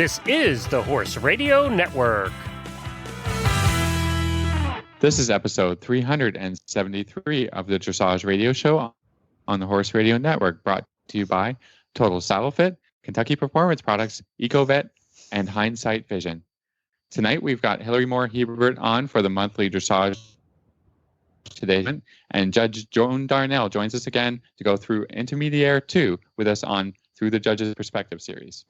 This is the Horse Radio Network. This is episode 373 of the Dressage Radio Show on the Horse Radio Network, brought to you by Total Saddle Fit, Kentucky Performance Products, EcoVet, and Hindsight Vision. Tonight we've got Hilary Moore-Hebert on for the monthly Dressage Today, and Judge Joan Darnell joins us again to go through Intermediare 2 with us on Through the Judge's Perspective series.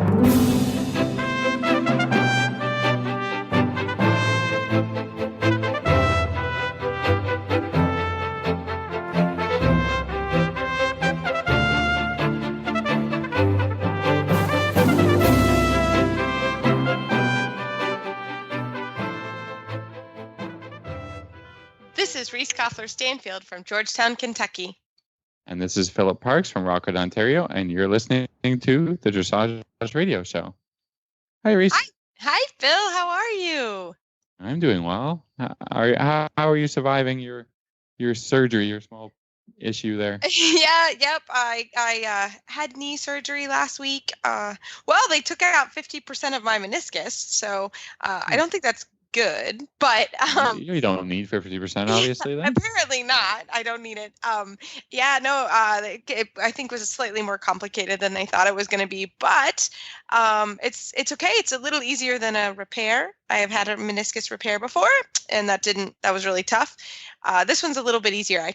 This is Reese Koffler-Stanfield from Georgetown, Kentucky. And this is Philip Parks from Rockwood, Ontario, and you're listening to the Dressage Radio Show. Hi, Reese. Hi, Phil. How are you? I'm doing well. How are you surviving your surgery, your small issue there? I had knee surgery last week. They took out 50% of my meniscus, so I don't think that's good, but you don't need 50%, obviously. Then apparently not. I don't need it. I think it was slightly more complicated than they thought it was going to be, but it's okay. It's a little easier than a repair. I have had a meniscus repair before, and that was really tough. This one's a little bit easier.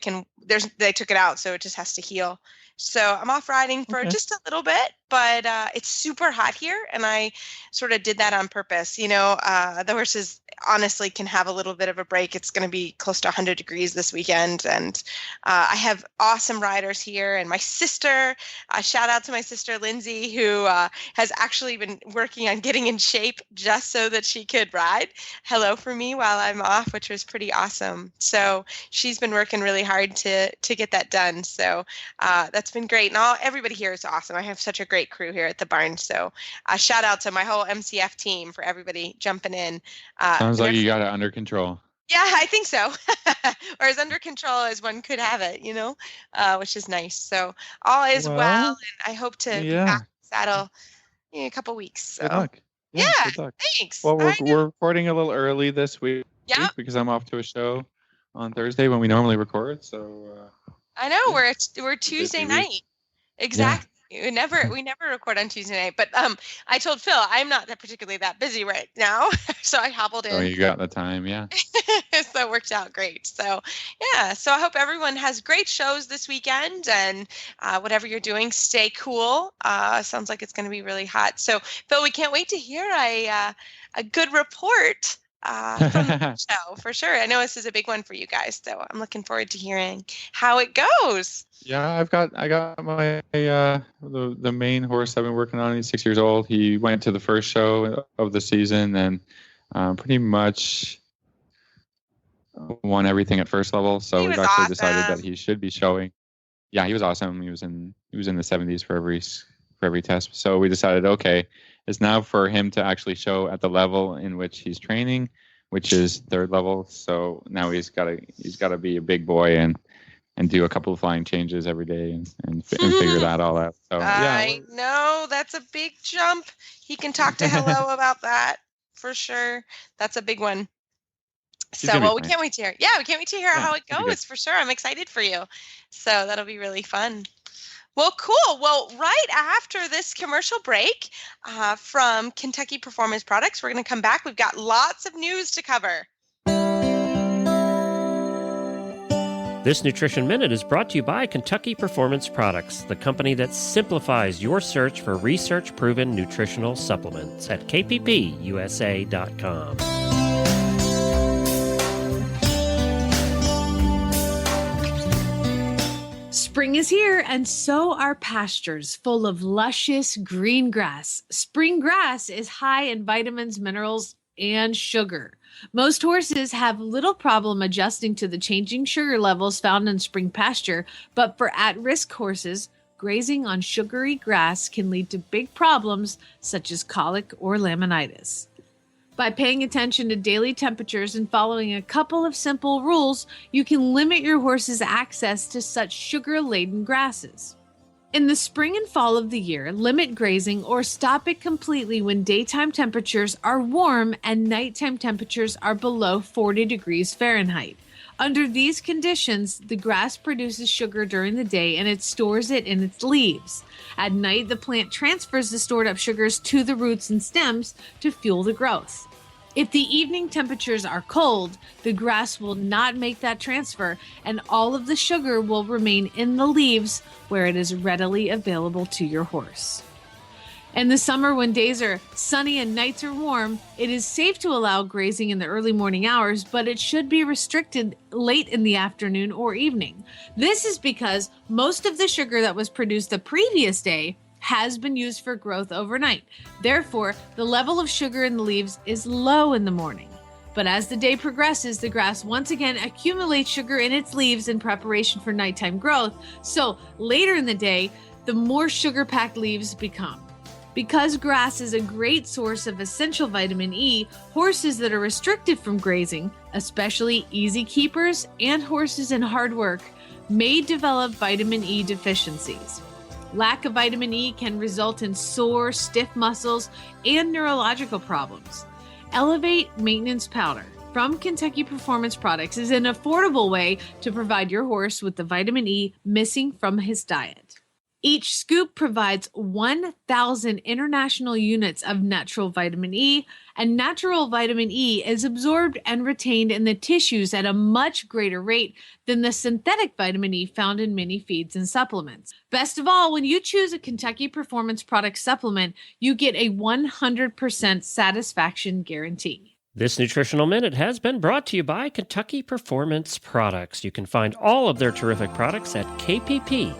They took it out, so it just has to heal. So I'm off riding for just a little bit, but it's super hot here, and I sort of did that on purpose. The horses honestly can have a little bit of a break. It's going to be close to 100 degrees this weekend, and I have awesome riders here. And my sister, shout out to my sister Lindsay, who has actually been working on getting in shape just so that she could ride hello for me while I'm off, which was pretty awesome. So she's been working really hard to get that done. So that's been great. And everybody here is awesome. I have such a great crew here at the barn. So shout out to my whole MCF team for everybody jumping in. Sounds like you got it under control. Yeah, I think so. Or as under control as one could have it, which is nice. So all is well, and I hope to be back in the saddle in a couple weeks. So. Good luck. Yeah, good luck. Thanks. Well, we're recording a little early this week because I'm off to a show on Thursday when we normally record. So I know we're Tuesday night. Exactly. Yeah. We never record on Tuesday night, but I told Phil I'm not particularly that busy right now, so I hobbled in. Oh, you got the time, yeah. So it worked out great. So yeah, so I hope everyone has great shows this weekend, and whatever you're doing, stay cool. Sounds like it's going to be really hot. So Phil, we can't wait to hear a good report from the show for sure. I know this is a big one for you guys, so I'm looking forward to hearing how it goes. Yeah, I got my the main horse I've been working on. He's 6 years old. He went to the first show of the season and pretty much won everything at first level. So we've actually decided that he should be showing. Yeah, he was awesome. He was in the 70s for every test. So we decided, okay, it's now for him to actually show at the level in which he's training, which is third level. So now he's got to be a big boy and do a couple of flying changes every day and figure that all out. So I know that's a big jump. He can talk to Hello about that for sure. That's a big one. So we can't wait to hear. Yeah, we can't wait to hear how it goes for sure. I'm excited for you. So that'll be really fun. Well, cool. Well, right after this commercial break from Kentucky Performance Products, we're going to come back. We've got lots of news to cover. This Nutrition Minute is brought to you by Kentucky Performance Products, the company that simplifies your search for research-proven nutritional supplements at kppusa.com. Spring is here, and so are pastures full of luscious green grass. Spring grass is high in vitamins, minerals, and sugar. Most horses have little problem adjusting to the changing sugar levels found in spring pasture, but for at-risk horses, grazing on sugary grass can lead to big problems such as colic or laminitis. By paying attention to daily temperatures and following a couple of simple rules, you can limit your horse's access to such sugar-laden grasses. In the spring and fall of the year, limit grazing or stop it completely when daytime temperatures are warm and nighttime temperatures are below 40 degrees Fahrenheit. Under these conditions, the grass produces sugar during the day and it stores it in its leaves. At night, the plant transfers the stored up sugars to the roots and stems to fuel the growth. If the evening temperatures are cold, the grass will not make that transfer and all of the sugar will remain in the leaves where it is readily available to your horse. In the summer, when days are sunny and nights are warm, it is safe to allow grazing in the early morning hours, but it should be restricted late in the afternoon or evening. This is because most of the sugar that was produced the previous day has been used for growth overnight. Therefore, the level of sugar in the leaves is low in the morning. But as the day progresses, the grass once again accumulates sugar in its leaves in preparation for nighttime growth. So later in the day, the more sugar-packed leaves become. Because grass is a great source of essential vitamin E, horses that are restricted from grazing, especially easy keepers and horses in hard work, may develop vitamin E deficiencies. Lack of vitamin E can result in sore, stiff muscles and neurological problems. Elevate Maintenance Powder from Kentucky Performance Products is an affordable way to provide your horse with the vitamin E missing from his diet. Each scoop provides 1,000 international units of natural vitamin E, and natural vitamin E is absorbed and retained in the tissues at a much greater rate than the synthetic vitamin E found in many feeds and supplements. Best of all, when you choose a Kentucky Performance Product supplement, you get a 100% satisfaction guarantee. This Nutritional Minute has been brought to you by Kentucky Performance Products. You can find all of their terrific products at kppusa.com.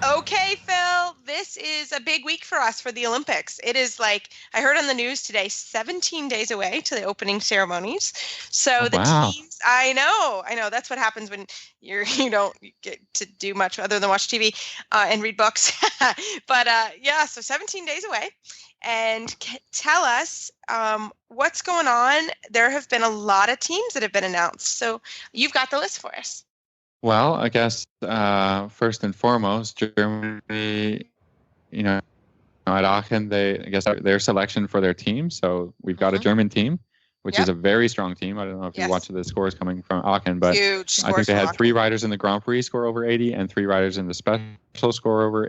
Okay, Phil, this is a big week for us for the Olympics. It is like, I heard on the news today, 17 days away to the opening ceremonies. So the teams, I know, that's what happens when you don't get to do much other than watch TV and read books. But so 17 days away. And tell us what's going on. There have been a lot of teams that have been announced. So you've got the list for us. Well, I guess first and foremost, Germany, at Aachen, their selection for their team. So we've got a German team, which is a very strong team. I don't know if you watch the scores coming from Aachen, but huge I think they had 3 riders in the Grand Prix score over 80 and 3 riders in the special score over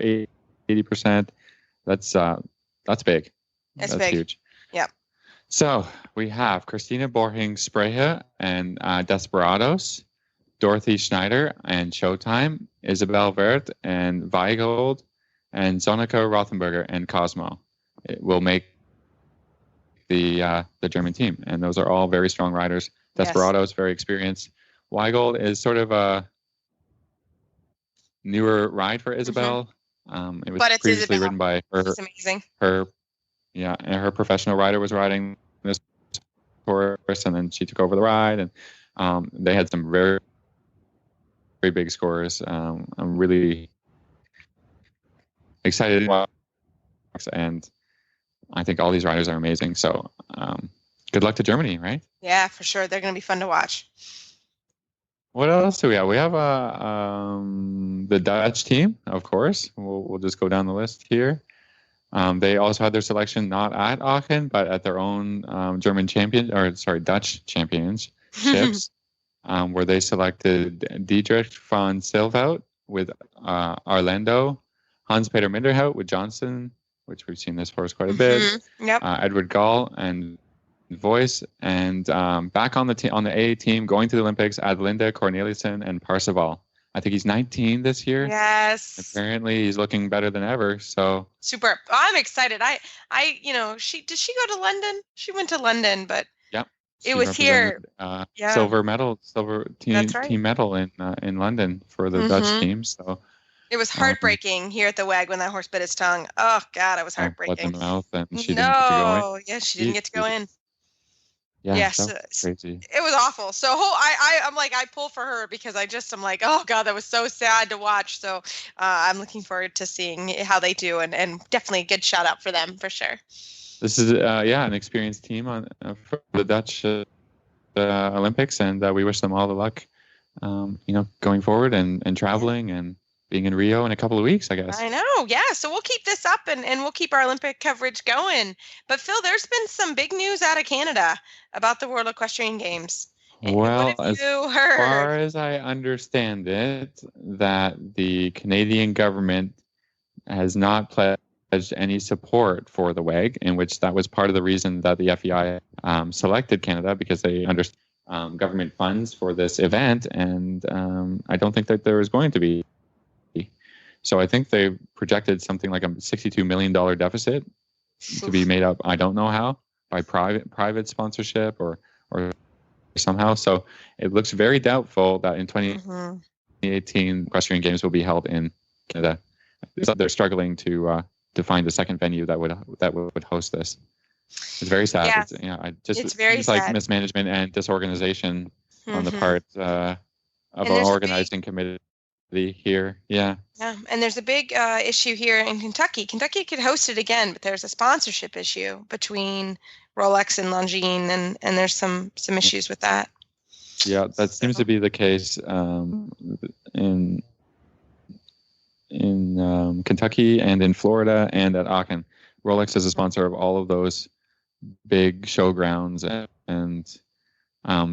80%. That's big. That's big. Huge. Yep. So we have Christina Borching-Spreche and Desperados, Dorothy Schneider and Showtime, Isabel Wert and Weigold, and Sonika Rothenberger and Cosmo. It will make the German team, and those are all very strong riders. Desperados, very experienced. Weigold is sort of a newer ride for Isabel. It was previously ridden by her. She's amazing. And her professional rider was riding this horse, and then she took over the ride, and they had some very big scores. I'm really excited to watch, and I think all these riders are amazing. So good luck to Germany, right? Yeah, for sure. They're going to be fun to watch. What else do we have? We have the Dutch team, of course. We'll just go down the list here. They also had their selection not at Aachen, but at their own Dutch championships. Where they selected Dietrich von Silvout with Orlando, Hans-Peter Minderhout with Johnson, which we've seen this horse quite a bit, Edward Gall and Voice, and back on the A team going to the Olympics, Adelinde Cornelissen and Parseval. I think he's 19 this year. Yes. Apparently he's looking better than ever. So super. I'm excited. Did she go to London? She went to London, but it was here. Silver team medal in London for the Dutch team. So it was heartbreaking here at the WAG when that horse bit his tongue. Oh God, it was heartbreaking. Blood in the mouth, and she didn't get to go in. Yeah, she didn't get to go in. Yeah, yes, crazy. It was awful. So I'm like, I pull for her because I'm like, oh God, that was so sad to watch. So I'm looking forward to seeing how they do, and definitely a good shout out for them for sure. this is an experienced team on for the Dutch Olympics, and we wish them all the luck. Going forward and traveling and being in Rio in a couple of weeks, I guess. I know, yeah. So we'll keep this up and we'll keep our Olympic coverage going. But Phil, there's been some big news out of Canada about the World Equestrian Games. Well, what have you as heard? far as I understand it, that the Canadian government has not pledged any support for the WEG, in which that was part of the reason that the FEI selected Canada, because they understand government funds for this event, and I don't think that there is going to be. So I think they projected something like a $62 million deficit to be made up, I don't know how, by private sponsorship or somehow. So it looks very doubtful that in 2018 equestrian games will be held in Canada. They're struggling to find a second venue that would host this. It's very sad. Yeah. It's very sad. Like mismanagement and disorganization on the part of our organizing committee here. Yeah. Yeah, and there's a big issue here in Kentucky. Kentucky could host it again, but there's a sponsorship issue between Rolex and Longines, and there's some issues with that. Yeah, that seems to be the case in Kentucky and in Florida and at Aachen. Rolex is a sponsor of all of those big showgrounds, and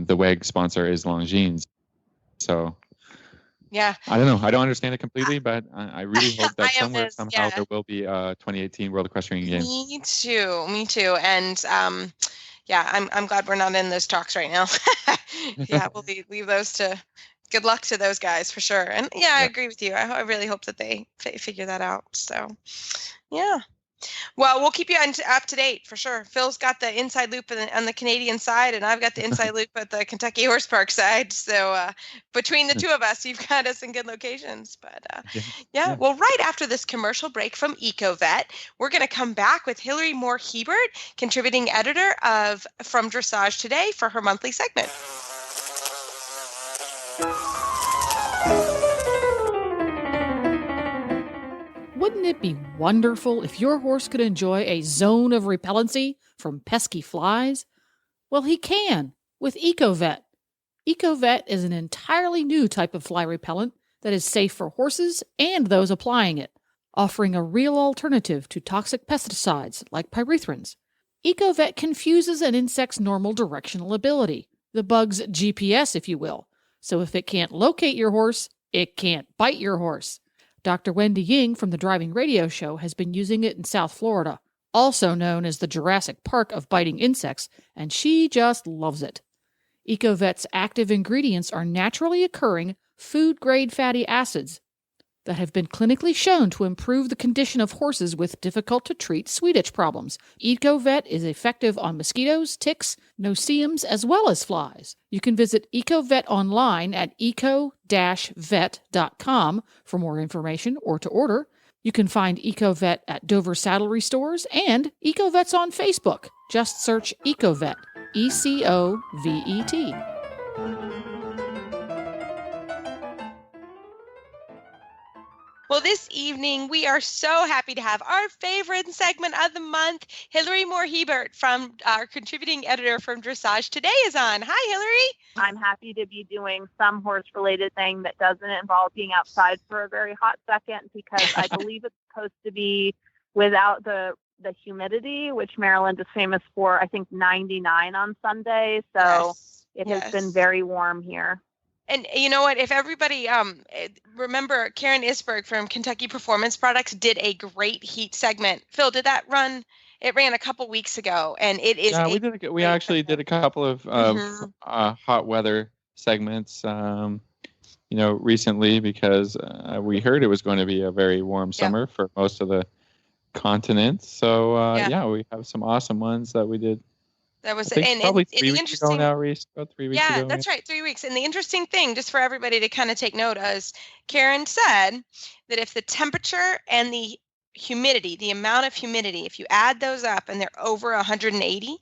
the WEG sponsor is Longines. So yeah, I don't know. I don't understand it completely, but I really hope that somehow there will be a 2018 World Equestrian Games. Me too. And I'm glad we're not in those talks right now. Yeah, we'll leave those to. Good luck to those guys for sure. And I agree with you. I really hope that they figure that out. So, yeah. Well, we'll keep you up to date for sure. Phil's got the inside loop on the Canadian side, and I've got the inside loop at the Kentucky Horse Park side. So between the two of us, you've got us in good locations. But well, right after this commercial break from EcoVet, we're going to come back with Hilary Moore-Hebert, contributing editor from Dressage Today, for her monthly segment. Wouldn't it be wonderful if your horse could enjoy a zone of repellency from pesky flies? Well, he can with EcoVet. EcoVet is an entirely new type of fly repellent that is safe for horses and those applying it, offering a real alternative to toxic pesticides like pyrethrins. EcoVet confuses an insect's normal directional ability, the bug's GPS, if you will. So if it can't locate your horse, it can't bite your horse. Dr. Wendy Ying from the Driving Radio Show has been using it in South Florida, also known as the Jurassic Park of biting insects, and she just loves it. EcoVet's active ingredients are naturally occurring food-grade fatty acids that have been clinically shown to improve the condition of horses with difficult-to-treat sweet itch problems. EcoVet is effective on mosquitoes, ticks, no-see-ums, as well as flies. You can visit EcoVet online at eco-vet.com for more information or to order. You can find EcoVet at Dover Saddlery Stores and EcoVet's on Facebook. Just search EcoVet, ECOVET. Well, this evening, we are so happy to have our favorite segment of the month, Hilary Moore-Hebert, from our contributing editor from Dressage Today, is on. Hi, Hilary. I'm happy to be doing some horse-related thing that doesn't involve being outside for a very hot second, because I believe it's supposed to be without the humidity, which Maryland is famous for, I think 99 on Sunday. So it has been very warm here. And you know what? If everybody remember, Karen Isberg from Kentucky Performance Products did a great heat segment. Phil, did that run? It ran a couple weeks ago, and it is. Yeah, we actually did a couple of hot weather segments, recently, because we heard it was going to be a very warm summer for most of the continent. So we have some awesome ones that we did. That was probably 3 weeks ago now, Reese. About 3 weeks ago. Yeah, that's right, 3 weeks. And the interesting thing, just for everybody to kind of take note, is Karen said that if the temperature and the humidity, the amount of humidity, if you add those up and they're over 180,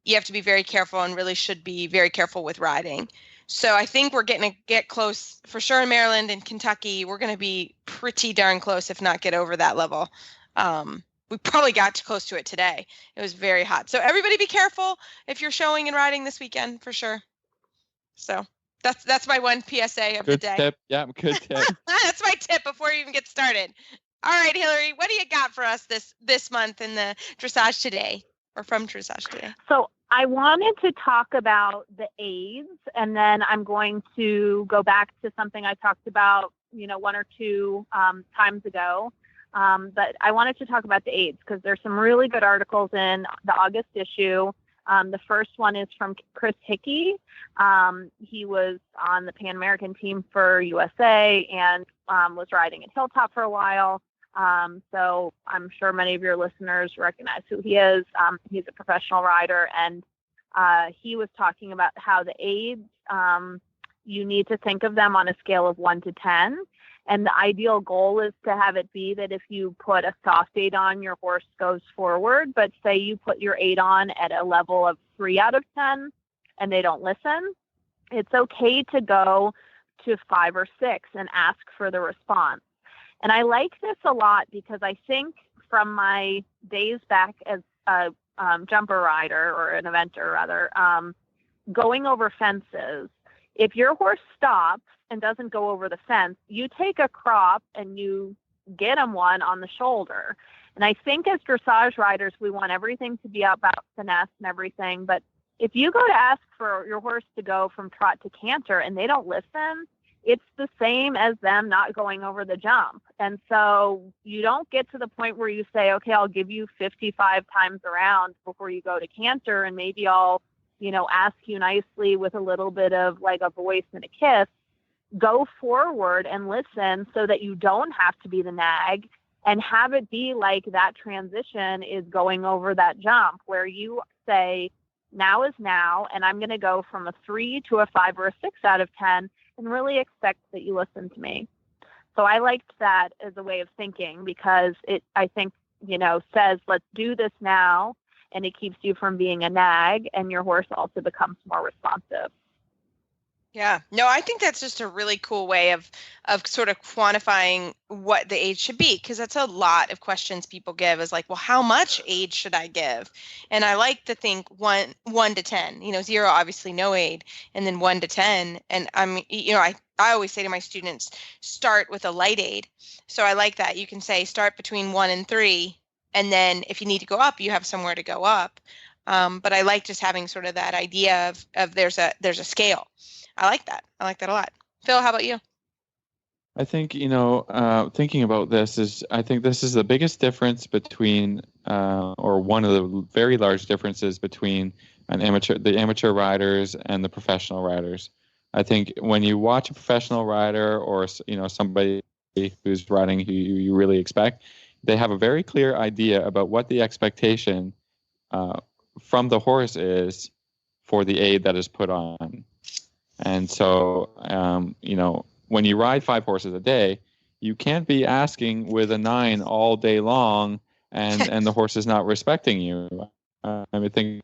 you have to be very careful and really should be very careful with riding. So I think we're getting to get close for sure in Maryland and Kentucky. We're going to be pretty darn close, if not get over that level. we probably got close to it today. It was very hot. So everybody be careful if you're showing and riding this weekend for sure. So that's my one PSA of the day. Good tip. Yeah, good tip. That's my tip before you even get started. All right, Hilary, what do you got for us this month in the Dressage Today, or from Dressage Today? So I wanted to talk about the aids, and then I'm going to go back to something I talked about, one or two times ago. But I wanted to talk about the aids because there's some really good articles in the August issue. The first one is from Chris Hickey. He was on the Pan American team for USA and was riding at Hilltop for a while. So I'm sure many of your listeners recognize who he is. He's a professional rider, and he was talking about how the aids, you need to think of them on a scale of 1 to 10. And the ideal goal is to have it be that if you put a soft aid on, your horse goes forward. But say you put your aid on at a level of 3 out of 10 and they don't listen, it's okay to go to 5 or 6 and ask for the response. And I like this a lot because I think from my days back as a jumper rider, or an eventer rather, going over fences, if your horse stops and doesn't go over the fence, you take a crop and you get him one on the shoulder. And I think as dressage riders, we want everything to be about finesse and everything. But if you go to ask for your horse to go from trot to canter and they don't listen, it's the same as them not going over the jump. And so you don't get to the point where you say, okay, I'll give you 55 times around before you go to canter, and maybe I'll, ask you nicely with a little bit of like a voice and a kiss. Go forward and listen so that you don't have to be the nag, and have it be like that transition is going over that jump where you say, now is now, and I'm going to go from a 3 to a 5 or a 6 out of 10 and really expect that you listen to me. So I liked that as a way of thinking because it, I think, says, let's do this now, and it keeps you from being a nag, and your horse also becomes more responsive. Yeah, no, I think that's just a really cool way of sort of quantifying what the age should be, because that's a lot of questions people give is like, well, how much age should I give? And I like to think one to 10, 0, obviously no aid, and then 1 to 10. And I always say to my students, start with a light aid. So I like that. You can say start between 1 and 3, and then if you need to go up, you have somewhere to go up. But I like just having sort of that idea of there's a scale. I like that. I like that a lot. Phil, how about you? I think, thinking about this I think this is the biggest difference between, or one of the very large differences between the amateur riders and the professional riders. I think when you watch a professional rider or, somebody who's riding who you really expect, they have a very clear idea about what the expectation from the horse is for the aid that is put on. And so, when you ride 5 horses a day, you can't be asking with a 9 all day long and the horse is not respecting you. I think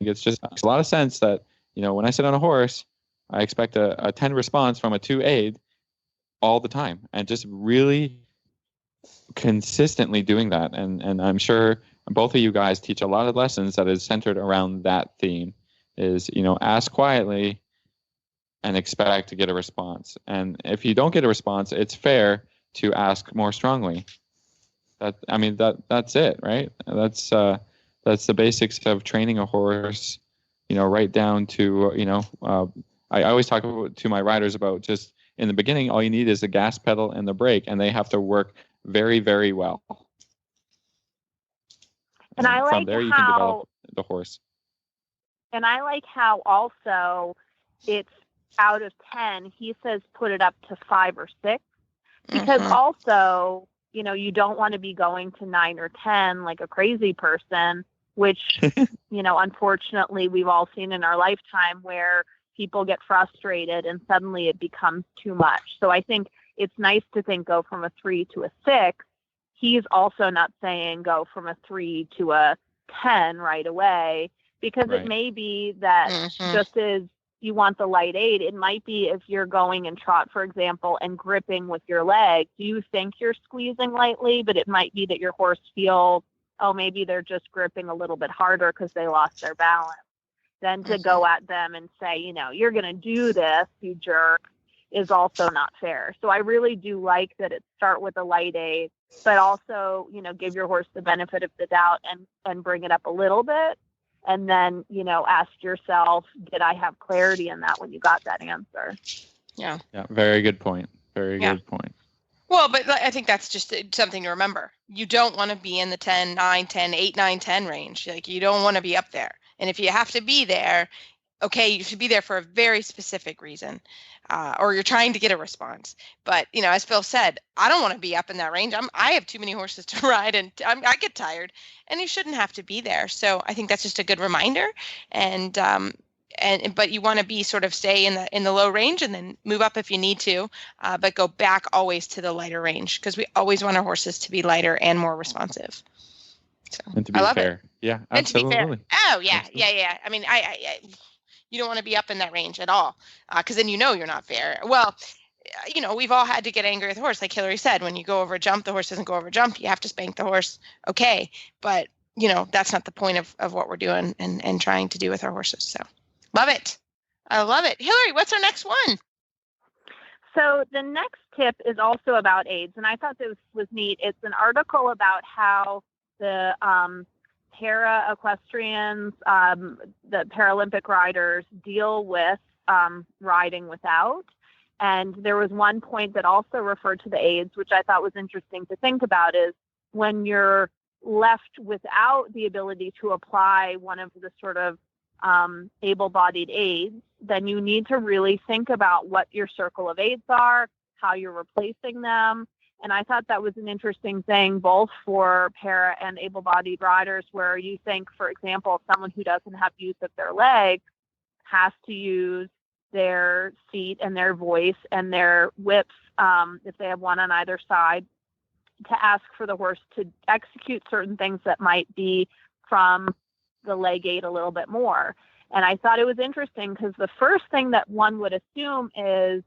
it's just makes a lot of sense that, when I sit on a horse, I expect a 10 response from a 2 aid all the time, and just really consistently doing that. And I'm sure both of you guys teach a lot of lessons that is centered around that theme. Is, ask quietly and expect to get a response. And if you don't get a response, it's fair to ask more strongly. That's it, right? That's the basics of training a horse, right down to, I always talk to my riders about just in the beginning, all you need is the gas pedal and the brake, and they have to work very, very well. And I like from there, you can develop the horse. And I like how also it's out of 10, he says put it up to 5 or 6, because also, you don't want to be going to 9 or 10 like a crazy person, which, unfortunately we've all seen in our lifetime where people get frustrated and suddenly it becomes too much. So I think it's nice to think go from a 3 to a 6. He's also not saying go from a 3 to a 10 right away. Because It may be that just as, you want the light aid, it might be if you're going in trot, for example, and gripping with your leg, you think you're squeezing lightly, but it might be that your horse feels, oh, maybe they're just gripping a little bit harder because they lost their balance. Then to go at them and say, you're going to do this, you jerk, is also not fair. So I really do like that it start with a light aid, but also, give your horse the benefit of the doubt and bring it up a little bit. And then, ask yourself, did I have clarity in that when you got that answer? Yeah. Yeah. Very good point. Very good point. Well, but I think that's just something to remember. You don't want to be in the 10, 9, 10, 8, 9, 10 range. Like, you don't want to be up there. And if you have to be there, okay, you should be there for a very specific reason, or you're trying to get a response. But, as Phil said, I don't want to be up in that range. I have too many horses to ride, and I get tired, and you shouldn't have to be there. So I think that's just a good reminder. But you want to be sort of stay in the low range and then move up if you need to, but go back always to the lighter range, because we always want our horses to be lighter and more responsive. So And to be I love fair. it. Yeah, And to be absolutely. fair. Oh yeah, Absolutely. yeah. I mean, I you don't want to be up in that range at all, because then you're not fair. Well, we've all had to get angry with the horse, like Hilary said. When you go over a jump, the horse doesn't go over a jump. You have to spank the horse. Okay, but that's not the point of what we're doing and trying to do with our horses. So love it. I love it. Hilary, what's our next one? So the next tip is also about aids, and I thought this was neat. It's an article about how the para-equestrians, the Paralympic riders, deal with riding without. And there was one point that also referred to the aids, which I thought was interesting to think about, is when you're left without the ability to apply one of the sort of able-bodied aids, then you need to really think about what your circle of aids are, how you're replacing them. And I thought that was an interesting thing, both for para and able-bodied riders, where you think, for example, someone who doesn't have use of their legs has to use their seat and their voice and their whips, if they have one on either side, to ask for the horse to execute certain things that might be from the leg aid a little bit more. And I thought it was interesting because the first thing that one would assume is,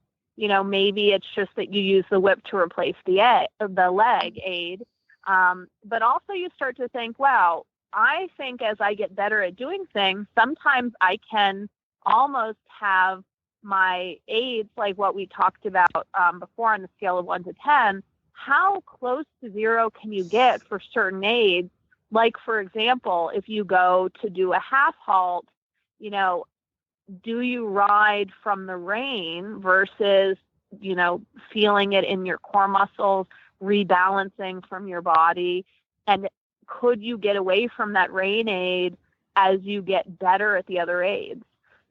maybe it's just that you use the whip to replace the leg aid. But also you start to think, wow, I think as I get better at doing things, sometimes I can almost have my aids, like what we talked about before on the scale of 1 to 10, how close to 0 can you get for certain aids? Like, for example, if you go to do a half halt, do you ride from the rein versus, feeling it in your core muscles, rebalancing from your body? And could you get away from that rein aid as you get better at the other aids?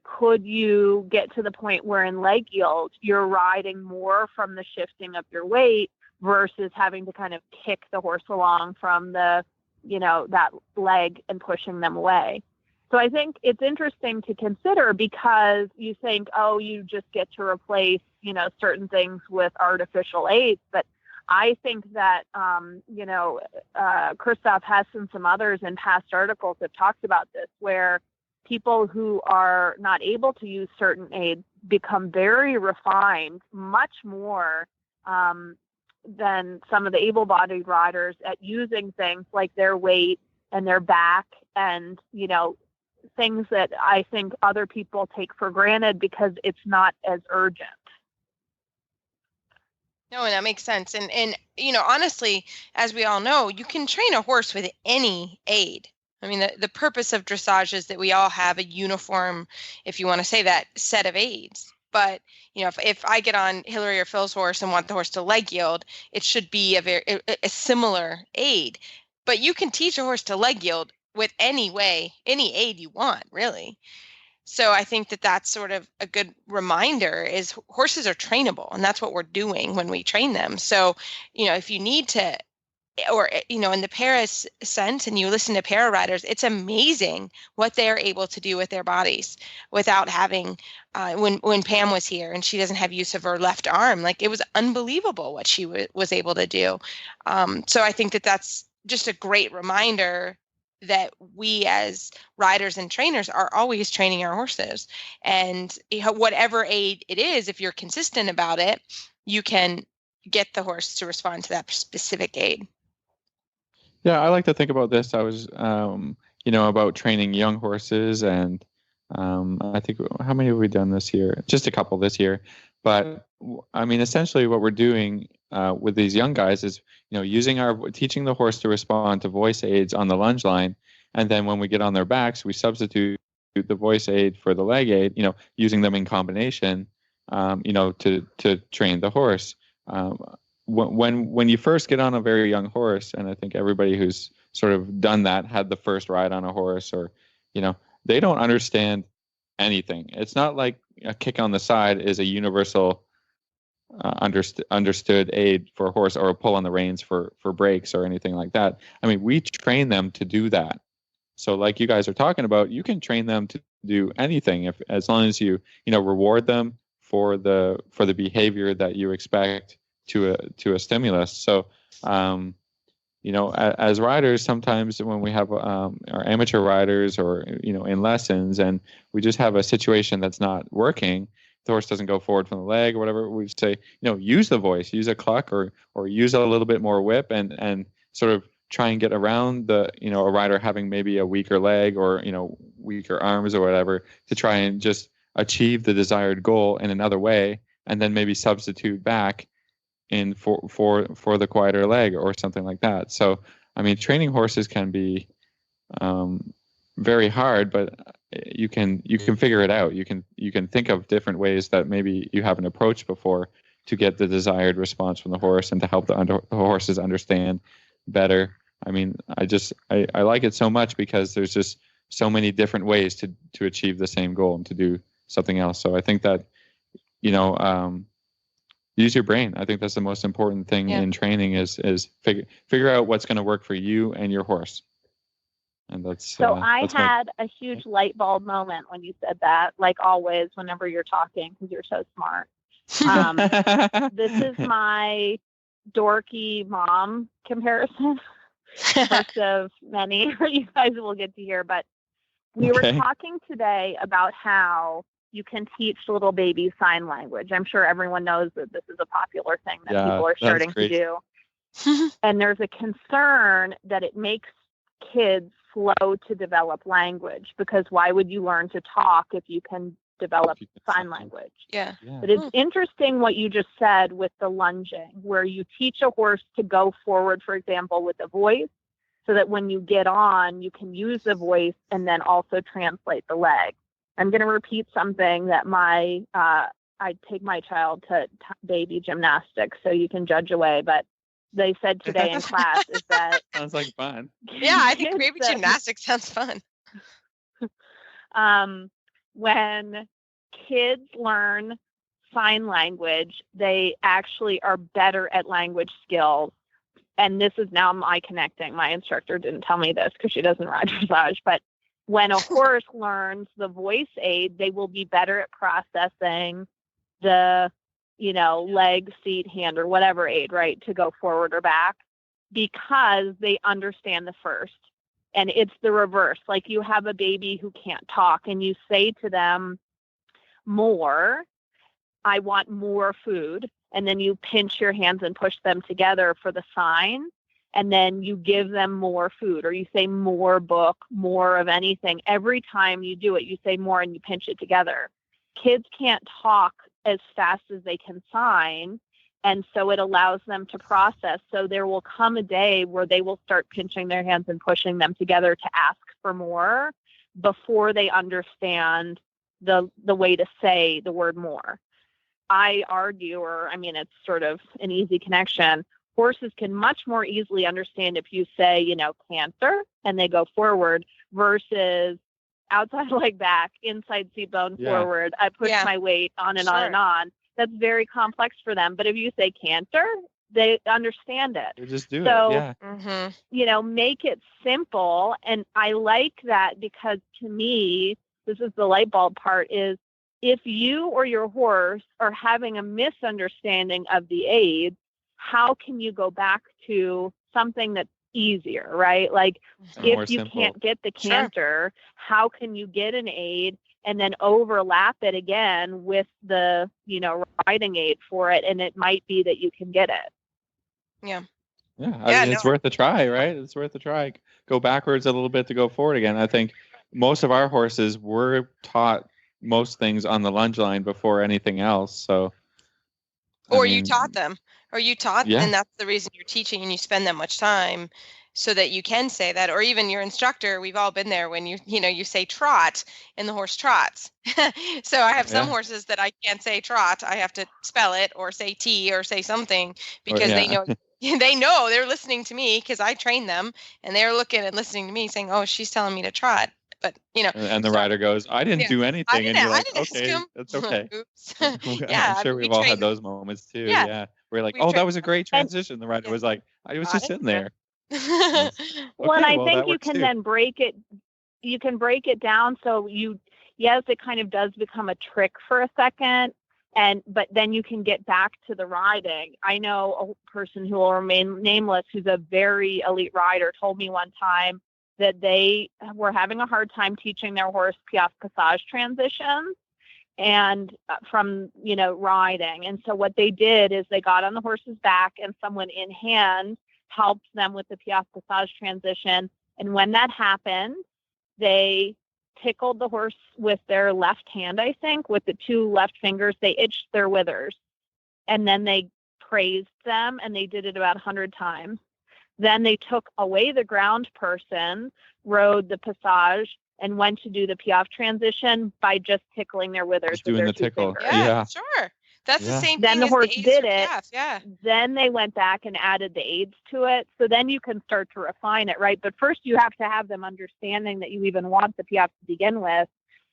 Could you get to the point where in leg yield, you're riding more from the shifting of your weight versus having to kind of kick the horse along from the, that leg and pushing them away? So I think it's interesting to consider, because you think, oh, you just get to replace, certain things with artificial aids. But I think that, Christoph Hess and some others in past articles have talked about this, where people who are not able to use certain aids become very refined, much more than some of the able-bodied riders at using things like their weight and their back and, things that I think other people take for granted because it's not as urgent. No, and that makes sense. And honestly, as we all know, you can train a horse with any aid. I mean, the purpose of dressage is that we all have a uniform, if you want to say that, set of aids. But, if I get on Hilary or Phil's horse and want the horse to leg yield, it should be a similar aid. But you can teach a horse to leg yield with any aid you want, really. So I think that that's sort of a good reminder, is horses are trainable, and that's what we're doing when we train them. So, if you need to, or, in the para sense, and you listen to para riders, it's amazing what they're able to do with their bodies without having, when Pam was here and she doesn't have use of her left arm, like, it was unbelievable what she was able to do. So I think that that's just a great reminder that we as riders and trainers are always training our horses. And whatever aid it is, if you're consistent about it, you can get the horse to respond to that specific aid. Yeah, I like to think about this. I was, about training young horses, and I think, how many have we done this year? Just a couple this year. But I mean, essentially what we're doing with these young guys is, teaching the horse to respond to voice aids on the lunge line. And then when we get on their backs, we substitute the voice aid for the leg aid, using them in combination, to train the horse. When you first get on a very young horse, and I think everybody who's sort of done that, had the first ride on a horse, or, they don't understand anything. It's not like a kick on the side is a universal understood aid for a horse, or a pull on the reins for brakes or anything like that. I mean, we train them to do that. So like you guys are talking about, you can train them to do anything as long as you, reward them for the behavior that you expect to a stimulus. So, as riders, sometimes when we have our amateur riders, or, in lessons, and we just have a situation that's not working, the horse doesn't go forward from the leg or whatever, we say, use the voice, use a cluck, or use a little bit more whip, and sort of try and get around the, a rider having maybe a weaker leg, or, weaker arms or whatever, to try and just achieve the desired goal in another way, and then maybe substitute back in for the quieter leg or something like that. So, I mean, training horses can be very hard, but you can figure it out. You can think of different ways that maybe you haven't approached before to get the desired response from the horse, and to help the horses understand better. I mean, I like it so much because there's just so many different ways to achieve the same goal and to do something else. So I think that, use your brain. I think that's the most important thing in training is figure out what's going to work for you and your horse. And that's I had a huge light bulb moment when you said that, like always, whenever you're talking, because you're so smart. This is my dorky mom comparison, first of many you guys will get to hear. But we were talking today about how you can teach little babies sign language. I'm sure everyone knows that this is a popular thing that people are starting to do. And there's a concern that it makes kids slow to develop language, because why would you learn to talk if you can develop sign language? Yeah. But it's interesting what you just said with the lunging, where you teach a horse to go forward, for example, with a voice, so that when you get on, you can use the voice and then also translate the leg. I'm going to repeat something that I take my child to baby gymnastics, so you can judge away, but they said today in class is that sounds like fun. Yeah, I think baby gymnastics sounds fun. When kids learn sign language, they actually are better at language skills. And this is now my connecting. My instructor didn't tell me this because she doesn't ride dressage, but when a horse learns the voice aid, they will be better at processing the, leg, seat, hand, or whatever aid, right, to go forward or back, because they understand the first. And it's the reverse. Like, you have a baby who can't talk, and you say to them, more, I want more food. And then you pinch your hands and push them together for the sign. And then you give them more food, or you say more book, more of anything. Every time you do it, you say more and you pinch it together. Kids can't talk as fast as they can sign. And so it allows them to process. So there will come a day where they will start pinching their hands and pushing them together to ask for more before they understand the way to say the word more. I argue, it's sort of an easy connection. Horses can much more easily understand if you say, canter, and they go forward, versus outside leg back, inside seat bone forward. I push my weight on and on and on. That's very complex for them. But if you say canter, they understand it. You just do it. Yeah. Make it simple. And I like that, because to me, this is the light bulb part, is if you or your horse are having a misunderstanding of the aid, how can you go back to something that easier, right? Like More if you simple. can't get the Sure. canter, how can you get an aid and then overlap it again with the, riding aid for it? And it might be that you can get it. Yeah. Yeah, Yeah, it's worth a try, right? It's worth a try. Go backwards a little bit to go forward again. I think most of our horses were taught most things on the lunge line before anything else. So, Or you taught them, Yeah. and that's the reason you're teaching and you spend that much time so that you can say that. Or even your instructor, we've all been there when you say trot and the horse trots. So I have some Yeah. horses that I can't say trot. I have to spell it or say T or say something because yeah. they know they know they're listening to me because I train them and they're looking and listening to me saying, oh, she's telling me to trot. But And the so- rider goes, I didn't Yeah. do I anything. And didn't, you're I like, didn't ask okay, him. that's okay. Oops. I'm sure we we've all train had them. those moments too. Yeah. Yeah. We're like, We oh, train that was a great transition. The rider Yeah. was like, I was Got just it. sitting there. Well, and Okay, I well, think that you works can too. then break it down. So yes, it kind of does become a trick for a second. But then you can get back to the riding. I know a person who will remain nameless, who's a very elite rider, told me one time that they were having a hard time teaching their horse piaffe passage transitions and from, riding. And so what they did is they got on the horse's back and someone in hand helped them with the piaffe passage transition. And when that happened, they tickled the horse with their left hand, I think, with the two left fingers. They itched their withers and then they praised them, and they did it about 100 times. Then they took away the ground person, rode the passage, and went to do the piaffe transition by just tickling their withers Just with doing their the two tickle. fingers. Yeah, sure. That's the Yeah. same Then thing the as horse the aids did for it. piaffe, yeah. Then they went back and added the aids to it. So then you can start to refine it, right? But first you have to have them understanding that you even want the piaffe to begin with.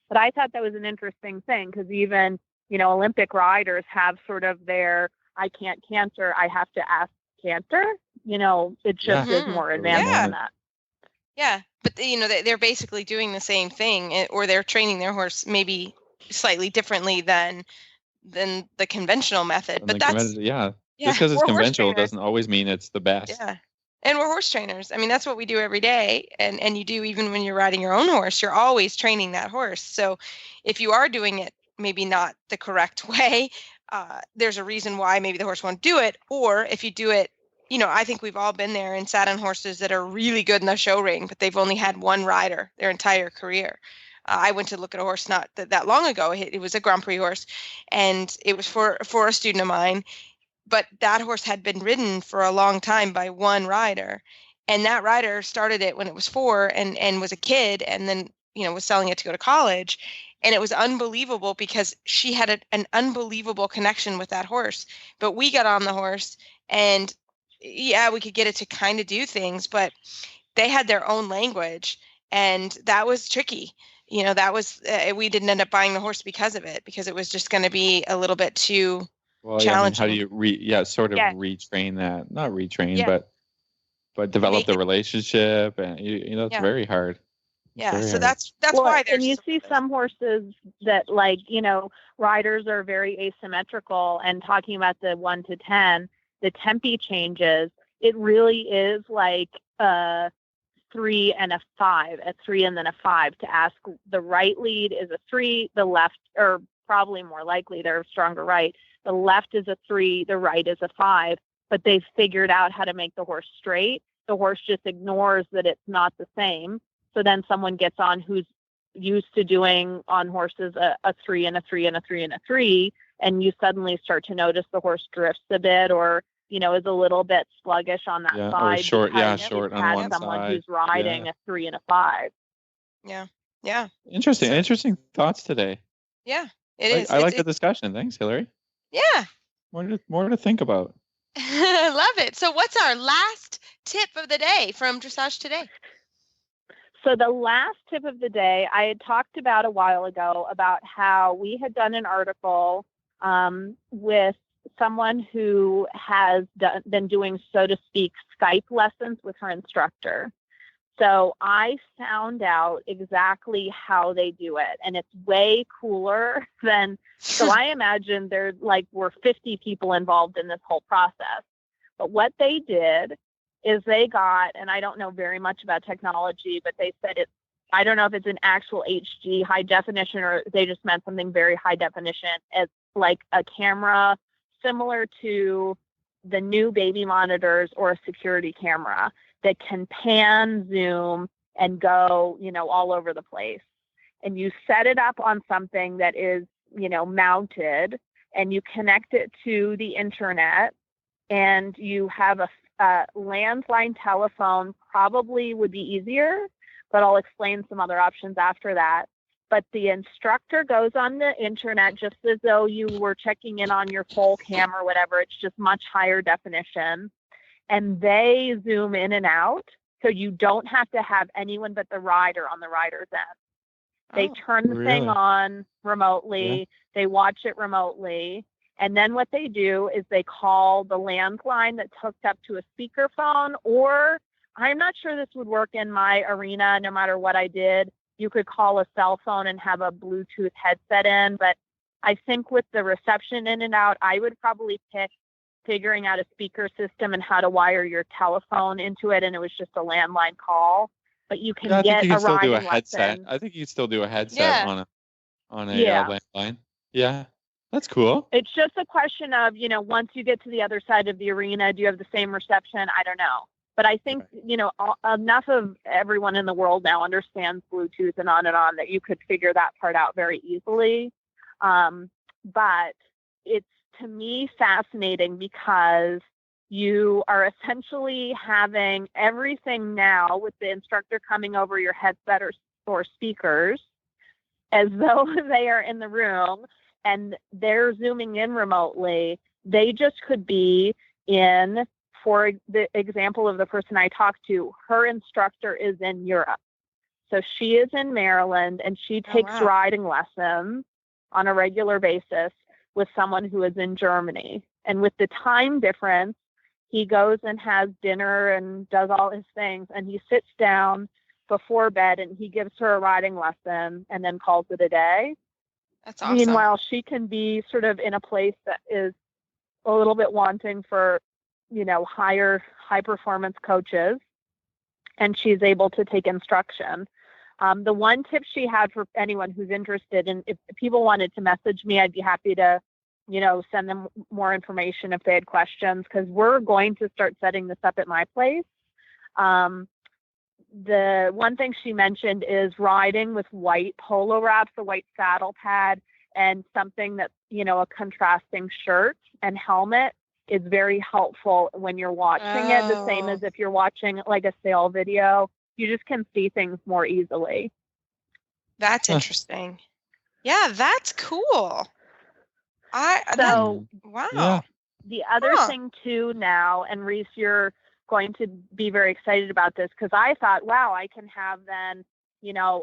But I thought that was an interesting thing because even, Olympic riders have sort of their, I can't canter, I have to ask canter. It just Yeah. is more Mhm. advanced Yeah. than that. Yeah, but they're basically doing the same thing, or they're training their horse maybe slightly differently than the conventional method. And But the that's conventional- yeah. yeah, Just because it's we're horse conventional trainers. doesn't always mean it's the best. Yeah, and we're horse trainers. I mean, that's what we do every day, and you do even when you're riding your own horse. You're always training that horse. So, if you are doing it maybe not the correct way, there's a reason why maybe the horse won't do it. Or if you do it. I think we've all been there and sat on horses that are really good in the show ring, but they've only had one rider their entire career. I went to look at a horse not that long ago. It was a Grand Prix horse, and it was for a student of mine. But that horse had been ridden for a long time by one rider, and that rider started it when it was 4 and was a kid, and then was selling it to go to college. And it was unbelievable because she had an unbelievable connection with that horse. But we got on the horse and yeah, we could get it to kind of do things, but they had their own language, and that was tricky. That was we didn't end up buying the horse because of it, because it was just going to be a little bit too Well, challenging. how do you retrain that? Not retrain, Yeah. but develop Make the it- relationship, and it's Yeah. very hard. It's Yeah, very so hard. that's Well, why there's and you see some horses that riders are very asymmetrical, and talking about the 1 to 10, the tempi changes, it really is like a 3 and a 5, a 3 and then a 5. To ask, the right lead is a 3, the left, or probably more likely they're a stronger right, the left is a 3, the right is a 5, but they've figured out how to make the horse straight. The horse just ignores that it's not the same. So then someone gets on who's used to doing on horses a 3 and a 3 and a 3 and a 3, and you suddenly start to notice the horse drifts a bit, or is a little bit sluggish on that Yeah, or side. short- because short it's on had one someone side. who's riding Yeah. a 3 and a 5. Yeah, Interesting. So- Interesting thoughts today. yeah, it is. I like the discussion. Thanks, Hilary. Yeah, More to think about. love it. So what's our last tip of the day from Dressage Today? So the last tip of the day, I had talked about a while ago about how we had done an article with someone who has been doing, so to speak, Skype lessons with her instructor. So I found out exactly how they do it, and it's way cooler than, so I imagine were 50 people involved in this whole process. But what they did is they got, and I don't know very much about technology, but they said it's, I don't know if it's an actual HD high definition or they just meant something very high definition. It's like a camera similar to the new baby monitors or a security camera that can pan, zoom, and go, all over the place. And you set it up on something that is, mounted, and you connect it to the internet, and you have a landline telephone. Probably would be easier, but I'll explain some other options after that. But the instructor goes on the internet just as though you were checking in on your full cam or whatever. It's just much higher definition. And they zoom in and out. So you don't have to have anyone but the rider on the rider's end. They turn the thing on remotely. Yeah. They watch it remotely. And then what they do is they call the landline that's hooked up to a speakerphone, or I'm not sure this would work in my arena no matter what I did. You could call a cell phone and have a Bluetooth headset in. But I think with the reception in and out, I would probably pick figuring out a speaker system and how to wire your telephone into it. And it was just a landline call. But you can get a riding lesson. I think you can still do a headset on a landline. Yeah, that's cool. It's just a question of, once you get to the other side of the arena, do you have the same reception? I don't know. But I think, enough of everyone in the world now understands Bluetooth and on that you could figure that part out very easily. But it's, to me, fascinating because you are essentially having everything now with the instructor coming over your headset or speakers as though they are in the room and they're zooming in remotely. They just could be in, for the example of the person I talked to, her instructor is in Europe. So she is in Maryland and she takes riding lessons on a regular basis with someone who is in Germany. And with the time difference, he goes and has dinner and does all his things, and he sits down before bed and he gives her a riding lesson and then calls it a day. That's awesome. Meanwhile, she can be sort of in a place that is a little bit wanting for, high performance coaches, and she's able to take instruction. The one tip she had for anyone who's interested, and if people wanted to message me, I'd be happy to send them more information if they had questions, because we're going to start setting this up at my place. The one thing she mentioned is riding with white polo wraps, a white saddle pad, and something that's, a contrasting shirt and helmet is very helpful when you're watching it. The same as if you're watching like a sale video, you just can see things more easily. That's interesting. Yeah, that's cool. Wow. Yeah. The other thing too now, and Reese, you're going to be very excited about this, because I thought, wow, I can have then,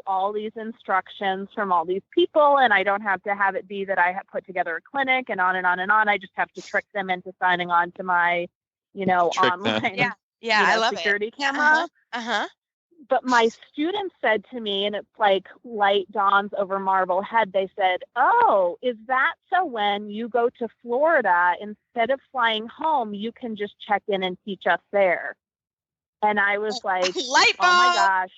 all these instructions from all these people, and I don't have to have it be that I have put together a clinic and on and on and on. I just have to trick them into signing on to my, online I love security camera. But my students said to me, and it's like light dawns over Marblehead, they said, oh, is that so when you go to Florida, instead of flying home, you can just check in and teach us there? And I was like, light bulb.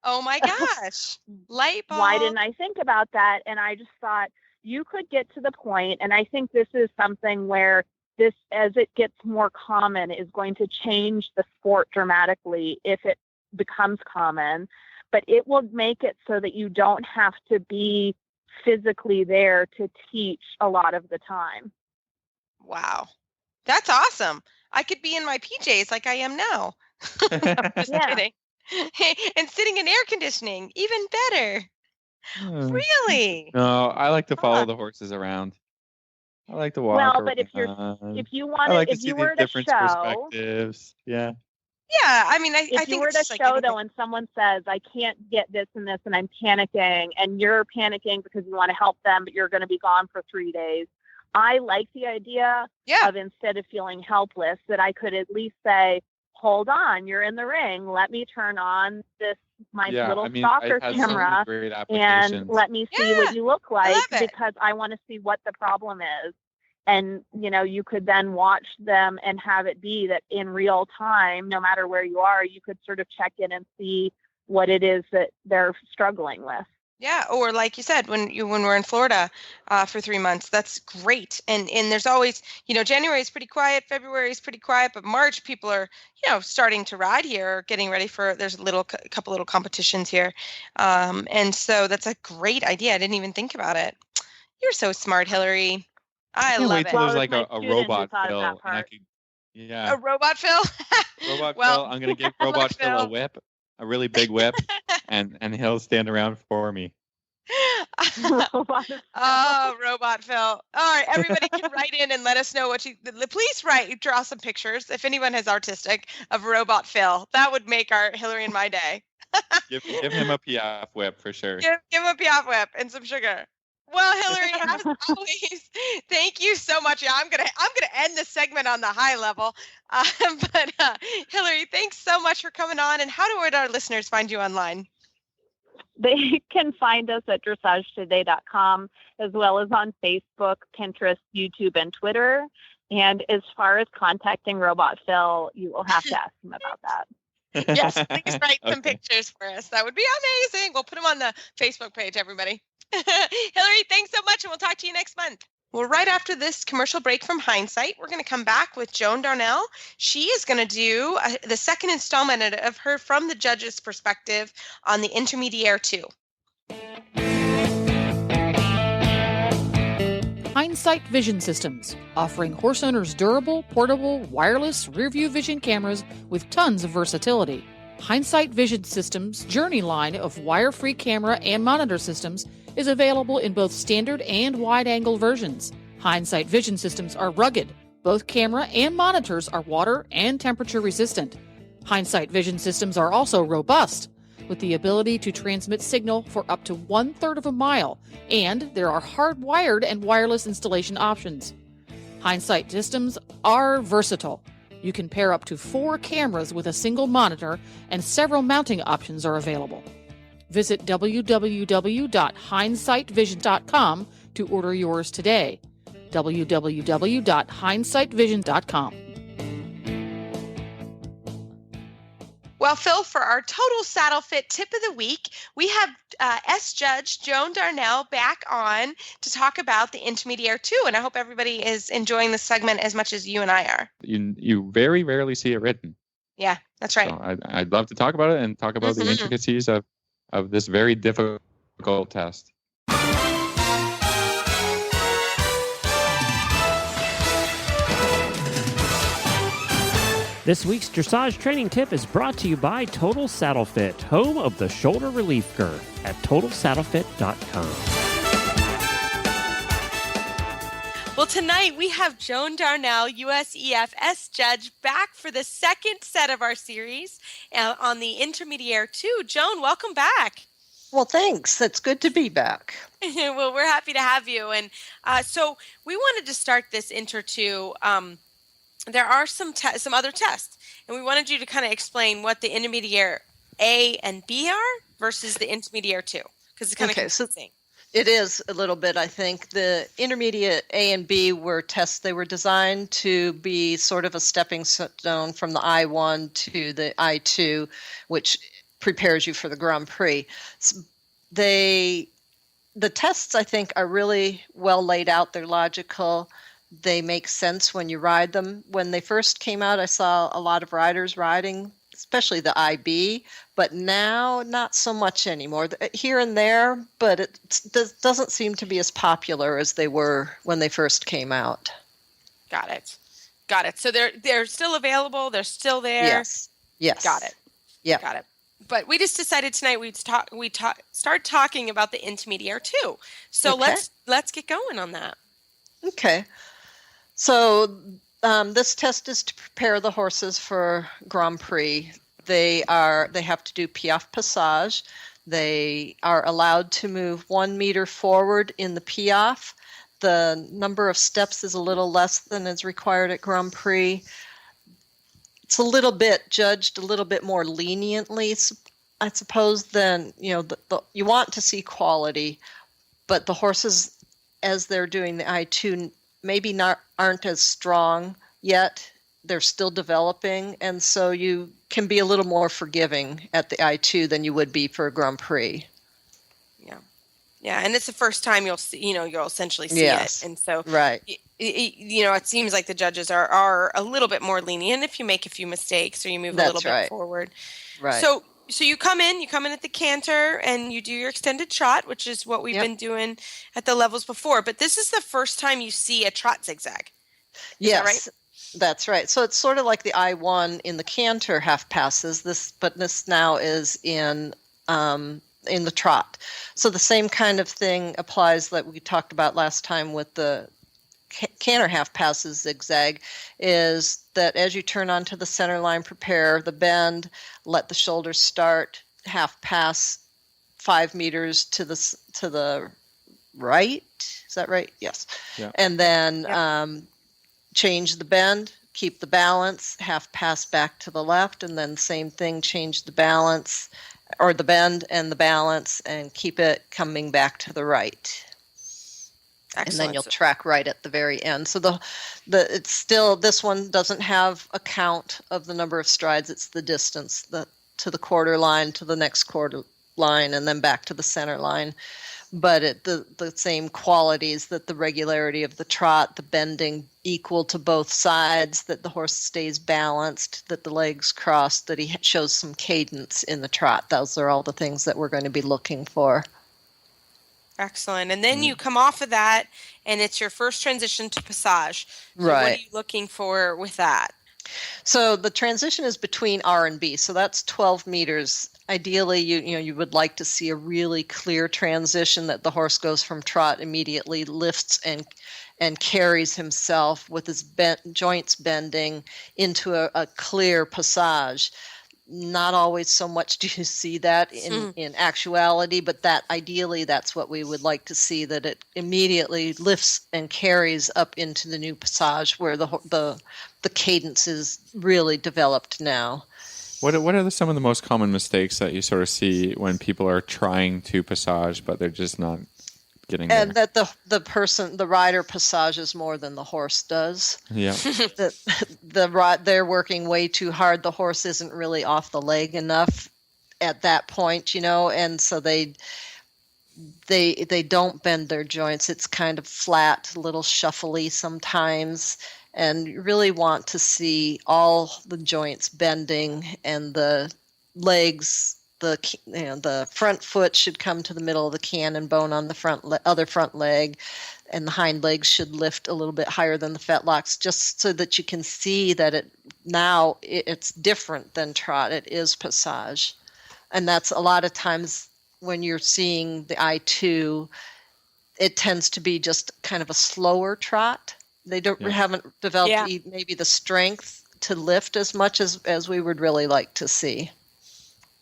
Oh my gosh, light bulb. Why didn't I think about that? And I just thought you could get to the point, and I think this is something where this, as it gets more common, is going to change the sport dramatically if it becomes common, but it will make it so that you don't have to be physically there to teach a lot of the time. Wow. That's awesome. I could be in my PJs like I am now. Just kidding. And sitting in air conditioning, even better. Really? No, I like to follow the horses around. I like to walk around. But if you wanted, if you were to show perspectives, Yeah, I mean, I think you were to show though, and someone says, I can't get this and this, and I'm panicking, and you're panicking because you want to help them, but you're going to be gone for 3 days. I like the idea of, instead of feeling helpless, that I could at least say, hold on, you're in the ring. Let me turn on my little stalker camera and let me see what you look like, because I want to see what the problem is. And, you could then watch them and have it be that in real time, no matter where you are, you could sort of check in and see what it is that they're struggling with. Yeah, or like you said, when we're in Florida for 3 months, that's great. And there's always, January is pretty quiet, February is pretty quiet, but March people are, starting to ride here, getting ready for. There's a couple little competitions here, and so that's a great idea. I didn't even think about it. You're so smart, Hilary. I can't love wait it. till there's Well, like it's a my student who robot thought of Phil, that and I part. can, yeah, A robot Phil. robot Well, Phil. I'm gonna give I love robot Phil a Phil. whip, a really big whip, and he'll stand around for me. Robot Phil. Oh, robot Phil. All right, everybody can write in and let us know what please draw some pictures if anyone has artistic of robot Phil. That would make our Hillary and my day. Give him a Piaf whip for sure. Give him a Piaf whip and some sugar. Well, Hillary, as always, thank you so much. Yeah, I'm gonna end the segment on the high level. But Hillary, thanks so much for coming on. And how do our listeners find you online? They can find us at dressagetoday.com, as well as on Facebook, Pinterest, YouTube, and Twitter. And as far as contacting Robot Phil, you will have to ask him about that. Yes, please write some Okay. pictures for us. That would be amazing. We'll put them on the Facebook page, everybody. Hillary, thanks so much, and we'll talk to you next month. Well, right after this commercial break from Hindsight, we're going to come back with Joan Darnell. She is going to do the second installment of her From the Judge's Perspective on the Intermediare 2. Hindsight Vision Systems, offering horse owners durable, portable, wireless, rear-view vision cameras with tons of versatility. Hindsight Vision Systems' Journey line of wire-free camera and monitor systems is available in both standard and wide-angle versions. Hindsight Vision Systems are rugged. Both camera and monitors are water and temperature resistant. Hindsight Vision Systems are also robust, with the ability to transmit signal for up to 1/3 of a mile, and there are hardwired and wireless installation options. Hindsight systems are versatile. You can pair up to 4 cameras with a single monitor, and several mounting options are available. Visit www.hindsightvision.com to order yours today. www.hindsightvision.com. Well, Phil, for our total saddle fit tip of the week, we have S Judge Joan Darnell back on to talk about the Intermediare 2, and I hope everybody is enjoying this segment as much as you and I are. You very rarely see it written. Yeah, that's right. So I'd love to talk about it and talk about the intricacies of this very difficult test. This week's dressage training tip is brought to you by Total Saddle Fit, home of the shoulder relief girth at TotalSaddleFit.com. Well, tonight we have Joan Darnell, USEF S Judge, back for the second set of our series on the Intermediare 2. Joan, welcome back. Well, thanks. It's good to be back. Well, we're happy to have you. And so we wanted to start this Inter 2. There are some other tests, and we wanted you to kind of explain what the Intermediare A and B are versus the Intermediare 2, because it's kind of confusing. It is a little bit, I think. The intermediate A and B were tests. They were designed to be sort of a stepping stone from the I-1 to the I-2, which prepares you for the Grand Prix. The tests, I think, are really well laid out. They're logical. They make sense when you ride them. When they first came out, I saw a lot of riders riding, especially the IB, but now not so much anymore. Here and there, but it doesn't seem to be as popular as they were when they first came out. Got it. So they're still available. They're still there. Yes. Got it. Yeah. Got it. But we just decided tonight we'd start talking about the Intermediare 2. So Okay. let's get going on that. Okay. So this test is to prepare the horses for Grand Prix. They have to do Piaffe Passage. They are allowed to move 1 meter forward in the Piaffe. The number of steps is a little less than is required at Grand Prix. It's a little bit judged a little bit more leniently, I suppose, than, you want to see quality, but the horses, as they're doing the I-2, maybe not aren't as strong yet. They're still developing, and so you can be a little more forgiving at the I2 than you would be for a Grand Prix. Yeah, and it's the first time you'll see, you'll essentially see Yes. it, and so Right. it seems like the judges are a little bit more lenient if you make a few mistakes or you move a little That's bit right. forward. Right. So you come in at the canter and you do your extended trot, which is what we've Yep. been doing at the levels before. But this is the first time you see a trot zigzag. Is that right? That's right. So it's sort of like the I1 in the canter half passes. But this now is in the trot. So the same kind of thing applies that we talked about last time with the canter half passes zigzag, is that as you turn onto the center line, prepare the bend, let the shoulders start, half pass 5 meters to the right. Is that right? Yes. Yeah. And then change the bend, keep the balance, half pass back to the left, and then same thing, change the balance or the bend and the balance and keep it coming back to the right. Excellent. And then you'll track right at the very end. So it's still, this one doesn't have a count of the number of strides. It's the distance to the quarter line, to the next quarter line, and then back to the center line. But the same qualities, that the regularity of the trot, the bending equal to both sides, that the horse stays balanced, that the legs cross, that he shows some cadence in the trot. Those are all the things that we're going to be looking for. Excellent. And then you come off of that, and it's your first transition to passage. So Right. What are you looking for with that? So the transition is between R and B. So that's 12 meters. Ideally, you would like to see a really clear transition, that the horse goes from trot, immediately lifts and carries himself with his joints bending into a clear passage. Not always so much do you see that in actuality, but ideally that's what we would like to see, that it immediately lifts and carries up into the new passage where the cadence is really developed now. What are some of the most common mistakes that you sort of see when people are trying to passage, but they're just not getting there? And that the rider passages more than the horse does. Yeah. They're working way too hard. The horse isn't really off the leg enough at that point, and so they don't bend their joints. It's kind of flat, a little shuffly sometimes. And you really want to see all the joints bending, and the legs, the front foot should come to the middle of the cannon bone on the other front leg, and the hind legs should lift a little bit higher than the fetlocks, just so that you can see that it's different than trot. It is passage. And that's a lot of times when you're seeing the I2, it tends to be just kind of a slower trot. They haven't developed maybe the strength to lift as much as we would really like to see.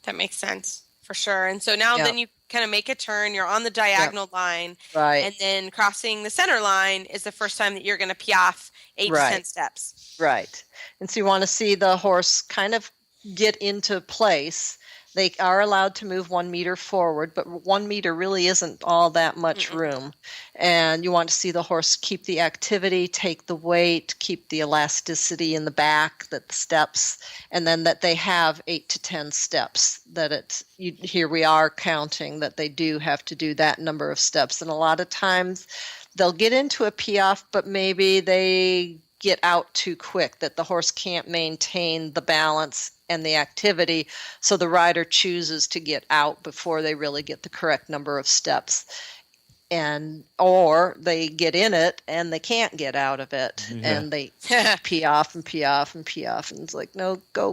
That makes sense, for sure. And so now then you kind of make a turn, you're on the diagonal line, right? And then crossing the center line is the first time that you're going to piaffe 8 to 10 steps. Right. And so you want to see the horse kind of get into place. They are allowed to move 1 meter forward, but 1 meter really isn't all that much room. And you want to see the horse keep the activity, take the weight, keep the elasticity in the back, that the steps, and then that they have 8 to 10 steps. Here we are counting that they do have to do that number of steps. And a lot of times they'll get into a piaffe, but maybe they get out too quick, that the horse can't maintain the balance and the activity, so the rider chooses to get out before they really get the correct number of steps, or they get in it and they can't get out of it, and they piaffe and piaffe and piaffe, and it's like, no, go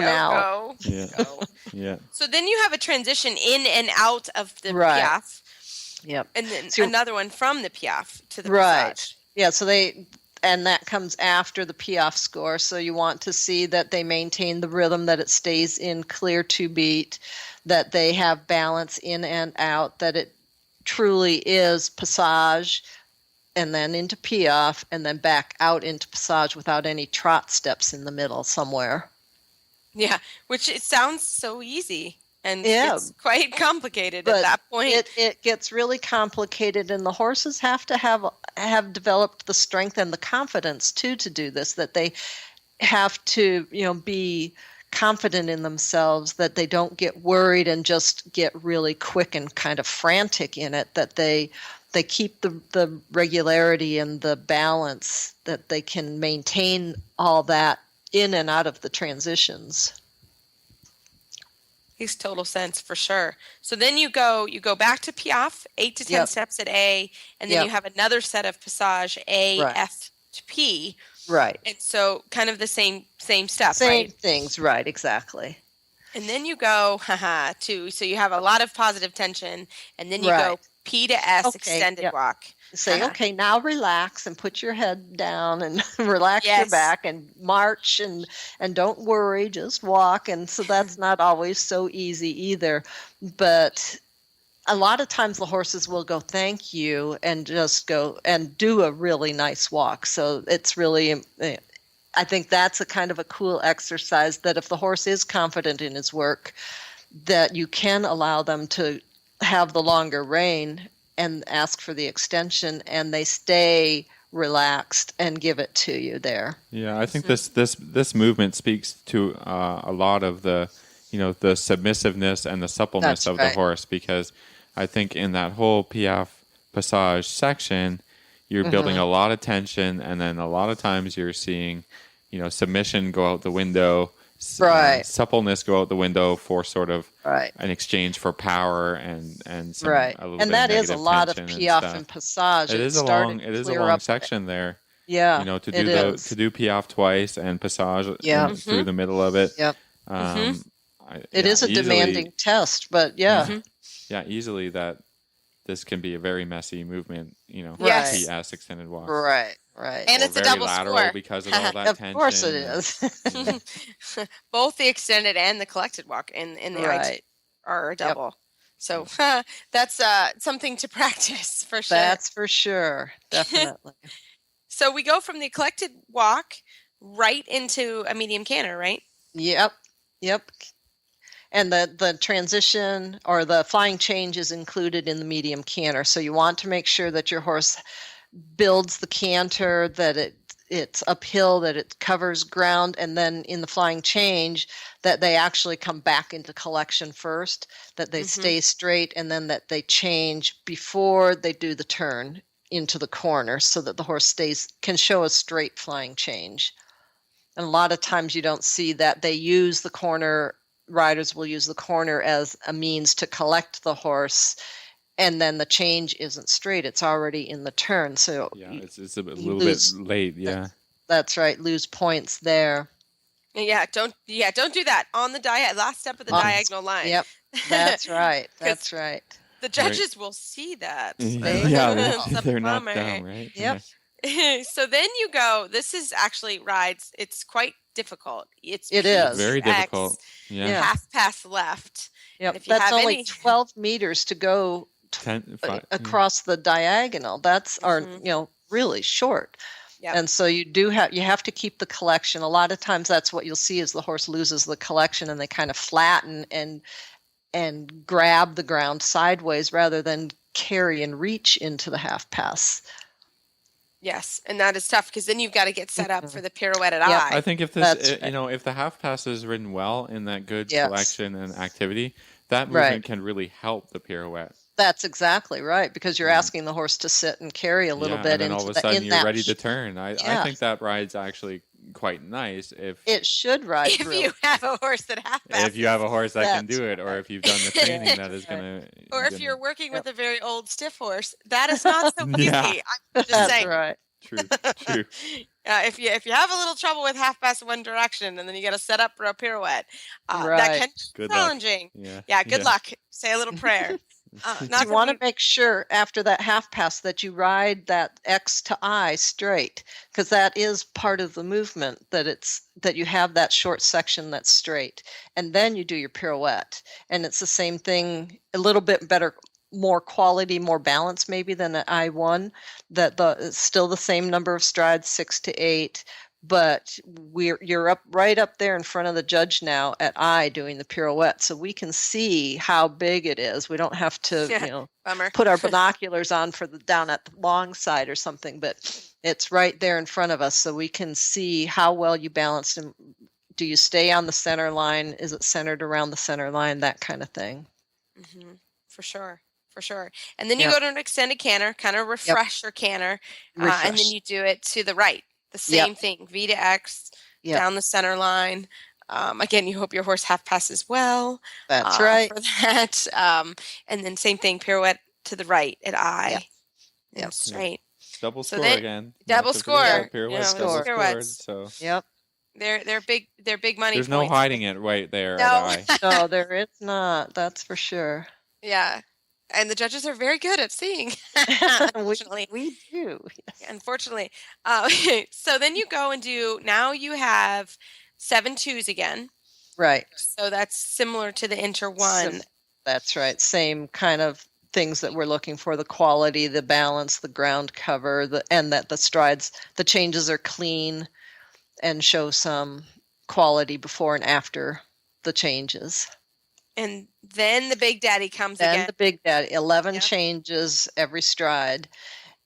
now. Go. Yeah. So then you have a transition in and out of the piaffe. Yep. And then another one from the piaffe to the passage. Yeah, so and that comes after the piaffe score. So you want to see that they maintain the rhythm, that it stays in clear 2 beat, that they have balance in and out, that it truly is passage, and then into piaffe, and then back out into passage without any trot steps in the middle somewhere. Yeah, which it sounds so easy. And Yeah. it's quite complicated But at that point. it gets really complicated, and the horses have to have developed the strength and the confidence too to do this, that they have to, be confident in themselves, that they don't get worried and just get really quick and kind of frantic in it, that they keep the regularity and the balance, that they can maintain all that in and out of the transitions. Makes total sense for sure. So then you go back to Piaffe, 8 to 10 Yep. steps at A, and then Yep. you have another set of passage A, Right. F to P. Right. And so kind of the same step, Same right? things, right, exactly. And then you go to, so you have a lot of positive tension, and then you go Right. P to S, Okay, extended yep. walk. Say, okay, now relax and put your head down and relax your Yes. back and march and don't worry, just walk. And so that's not always so easy either. But a lot of times the horses will go, thank you, and just go and do a really nice walk. So it's really, I think that's a kind of a cool exercise, that if the horse is confident in his work, that you can allow them to have the longer rein and ask for the extension, and they stay relaxed and give it to you there. Yeah, I think this movement speaks to a lot of the the submissiveness and the suppleness That's of right. the horse, because I think in that whole Piaffe passage section, you're building a lot of tension, and then a lot of times you're seeing submission go out the window, Right. suppleness go out the window for sort of Right. an exchange for power and some, Right. a little And bit that of is a negative lot of tension Piaffe stuff. and passage. It is a started long to clear up. section there. Yeah, To it do is. to do Piaffe twice and passage Yeah. through the middle of it. Yep. It Yeah, is a easily- demanding test, but yeah. Yeah, easily that this can be a very messy movement. Yes. PS extended walk. Right. And Or it's a very double lateral score. because of all that Of tension. course it and- is. Both the extended and the collected walk in the Right. IT are a double. So that's something to practice for sure. That's for sure. Definitely. So we go from the collected walk right into a medium canter, right? Yep. And the transition or the flying change is included in the medium canter. So you want to make sure that your horse builds the canter, that it's uphill, that it covers ground, and then in the flying change that they actually come back into collection first, that they stay straight, and then that they change before they do the turn into the corner, so that the horse can show a straight flying change. And a lot of times you don't see that. They use the corner, riders will use the corner as a means to collect the horse, and then the change isn't straight. It's already in the turn. So Yeah, it's a you little lose- bit late. Yeah. That's right, lose points there. Yeah, don't do that on the last step of the diagonal line. Yep, that's right. That's right. The judges will see that. Yeah, That's a they're not bummer. dumb, right? Yep. So then you go, this is actually rides, it's quite difficult. It P, is. Very X, difficult. Yeah. half pass left. Yep. if you That's have only any- 12 meters to go across the diagonal. That's really short. Yep. And so you have to keep the collection. A lot of times that's what you'll see is the horse loses the collection, and they kind of flatten and grab the ground sideways rather than carry and reach into the half pass. Yes, and that is tough because then you've got to get set up for the pirouetted Yep. eye. I think if That's this, right. if the half pass is ridden well in that good Yes. collection and activity, that Right. movement can really help the pirouette. That's exactly right, because you're asking the horse to sit and carry a little Yeah, bit and then into all of a sudden in you're that ready to turn. I Yeah. think that ride's actually quite nice if It should ride if really. you have a horse that half passes. if you have a horse that can That's do it, or if you've done the training that is gonna. or if you're working with a very old stiff horse, that is not so Yeah. easy. I'm just That's saying. right. True. If you have a little trouble with half pass in one direction and then you got to set up for a pirouette, that Right. can be Good luck. challenging. Yeah. Good luck. Say a little prayer. You want to make sure after that half pass that you ride that X to I straight, because that is part of the movement, that you have that short section that's straight, and then you do your pirouette, and it's the same thing, a little bit better, more quality, more balance maybe than an I1, that it's still the same number of strides, 6 to 8, but you're right up there in front of the judge now at I doing the pirouette, so we can see how big it is. We don't have to, Bummer. put our binoculars on for down at the long side or something, but it's right there in front of us, so we can see how well you balanced, and do you stay on the center line? Is it centered around the center line? That kind of thing. Mm-hmm. For sure. And then you go to an extended canter, kind of refresh your canter, and then you do it to the right. The same thing, V to X, down the center line. Again, you hope your horse half passes well. That's right. For that. And then same thing, pirouette to the right at I. Yep. Straight. Double So score then- again. double Not to forget score. about pirouettes, You know, double pirouettes. scored, so Yep. They're big money there's no points. hiding it right there No. at I. No, there is not. That's for sure. Yeah. And the judges are very good at seeing. Unfortunately. we do. Unfortunately. So then you go and now you have 7 twos again. Right. So that's similar to the Inter 1. That's right. Same kind of things that we're looking for: the quality, the balance, the ground cover, and that the strides, the changes are clean and show some quality before and after the changes. And then the Big Daddy comes Then again. the Big Daddy, 11 changes every stride.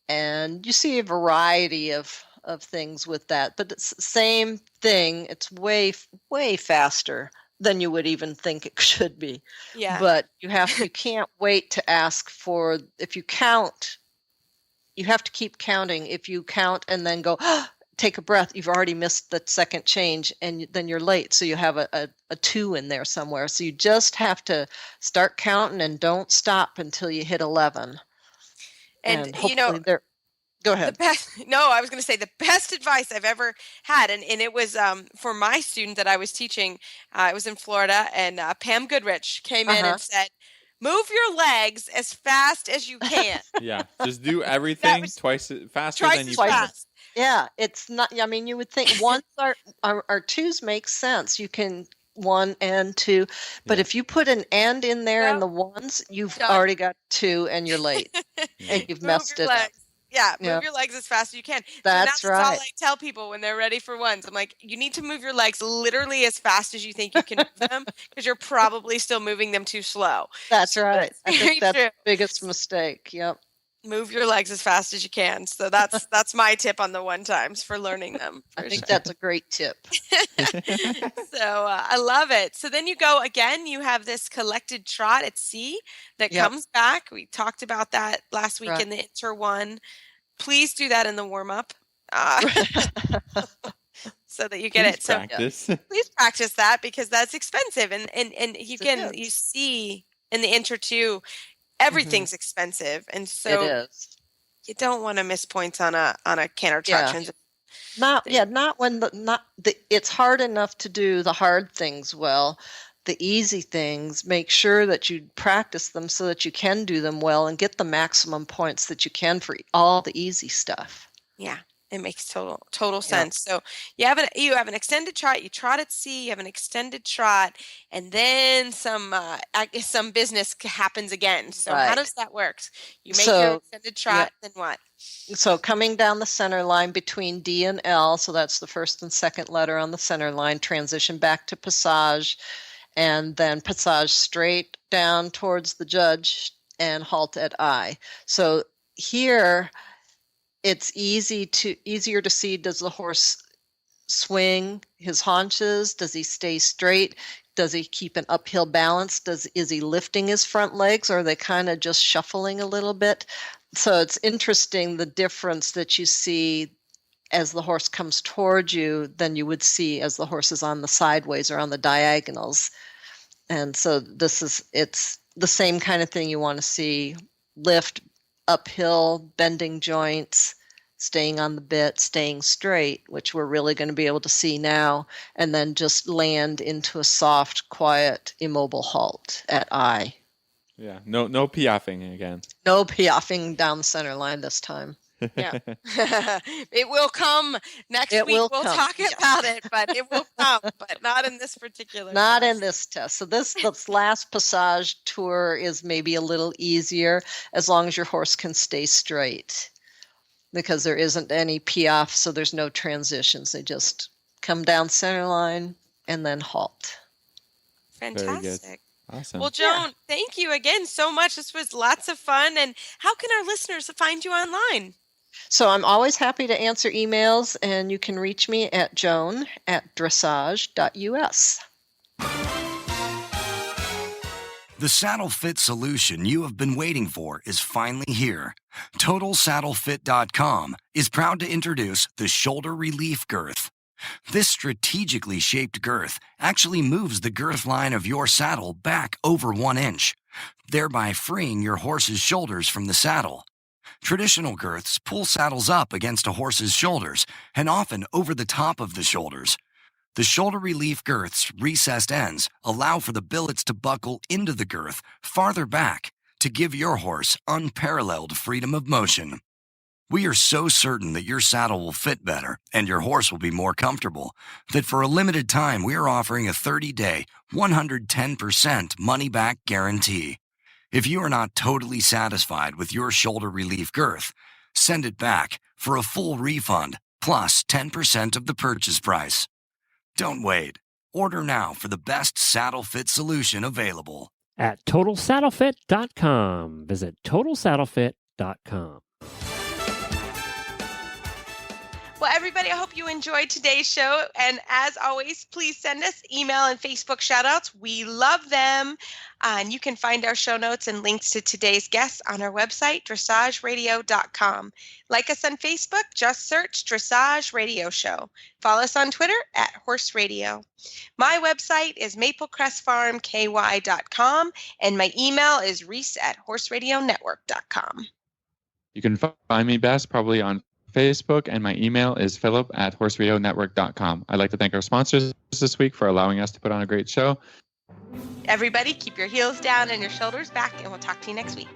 And you see a variety of things with that, but it's the same thing. It's way, way faster than you would even think it should be. Yeah. But you can't wait to ask for, if you count, you have to keep counting. If you count and then go, take a breath, you've already missed the second change, and then you're late. So you have a 2 in there somewhere. So you just have to start counting and don't stop until you hit 11. And hopefully go ahead. I was going to say the best advice I've ever had, and it was for my student that I was teaching. It was in Florida, and Pam Goodrich came in and said, "Move your legs as fast as you can." Yeah, just do everything twice faster than you can. Fast. Yeah, it's not. I mean, you would think ones our twos make sense. You can 1 and 2, but if you put an and in there in the ones, you've already got 2, and you're late, and you've messed it up. Yeah, move your legs as fast as you can. That's all right. I tell people when they're ready for ones. I'm like, you need to move your legs literally as fast as you think you can move them, because you're probably still moving them too slow. That's right. I very think that's true. the biggest mistake. Yep. Move your legs as fast as you can. So that's my tip on the 1 times for learning them. I think that's a great tip. So I love it. So then you go again, you have this collected trot at C that comes back. We talked about that last week in the Inter 1. Please do that in the warm-up so that you get it. Practice. So please practice that, because that's expensive. And again, you see in the Inter 2, everything's expensive. And so it is. You don't want to miss points on a canter trot transition. It's hard enough to do the hard things well. The easy things, make sure that you practice them so that you can do them well and get the maximum points that you can for all the easy stuff. Yeah, it makes total sense. So you have an extended trot, you trot at C, you have an extended trot, and then some business happens again. So how does that work? You make your extended trot, then what? So coming down the center line between D and L, so that's the first and second letter on the center line, transition back to passage, and then passage straight down towards the judge and halt at I. So here it's easier to see, does the horse swing his haunches? Does he stay straight? Does he keep an uphill balance? Is he lifting his front legs, or are they kind of just shuffling a little bit? So it's interesting, the difference that you see as the horse comes towards you than you would see as the horse is on the sideways or on the diagonals. And so it's the same kind of thing you want to see: lift, uphill, bending joints, staying on the bit, staying straight, which we're really going to be able to see now, and then just land into a soft, quiet, immobile halt at I. Yeah, no piaffing again. No piaffing down the center line this time. Yeah. It will come next week. We'll talk about it, but it will come, but not in this particular Not test. in this test. So this last passage tour is maybe a little easier as long as your horse can stay straight. because there isn't any piaffe, so there's no transitions. They just come down center line and then halt. Fantastic. Awesome. Well, Joan, thank you again so much. This was lots of fun. And how can our listeners find you online? So I'm always happy to answer emails, and you can reach me at joan@dressage.us. The saddle fit solution you have been waiting for is finally here. TotalSaddleFit.com is proud to introduce the Shoulder Relief Girth. This strategically shaped girth actually moves the girth line of your saddle back over 1 inch, thereby freeing your horse's shoulders from the saddle. Traditional girths pull saddles up against a horse's shoulders and often over the top of the shoulders. The Shoulder Relief Girth's recessed ends allow for the billets to buckle into the girth farther back to give your horse unparalleled freedom of motion. We are so certain that your saddle will fit better and your horse will be more comfortable that for a limited time we are offering a 30-day, 110% money-back guarantee. If you are not totally satisfied with your shoulder relief girth, send it back for a full refund plus 10% of the purchase price. Don't wait. Order now for the best saddle fit solution available. At TotalSaddleFit.com. Visit TotalSaddleFit.com. Well, everybody, I hope you enjoyed today's show. And as always, please send us email and Facebook shout-outs. We love them. And you can find our show notes and links to today's guests on our website, dressageradio.com. Like us on Facebook, just search Dressage Radio Show. Follow us on Twitter at Horse Radio. My website is maplecrestfarmky.com, and my email is reese@horseradionetwork.com. You can find me best probably on Facebook, and my email is philip@horseradionetwork.com. I'd like to thank our sponsors this week for allowing us to put on a great show. Everybody, keep your heels down and your shoulders back, and we'll talk to you next week.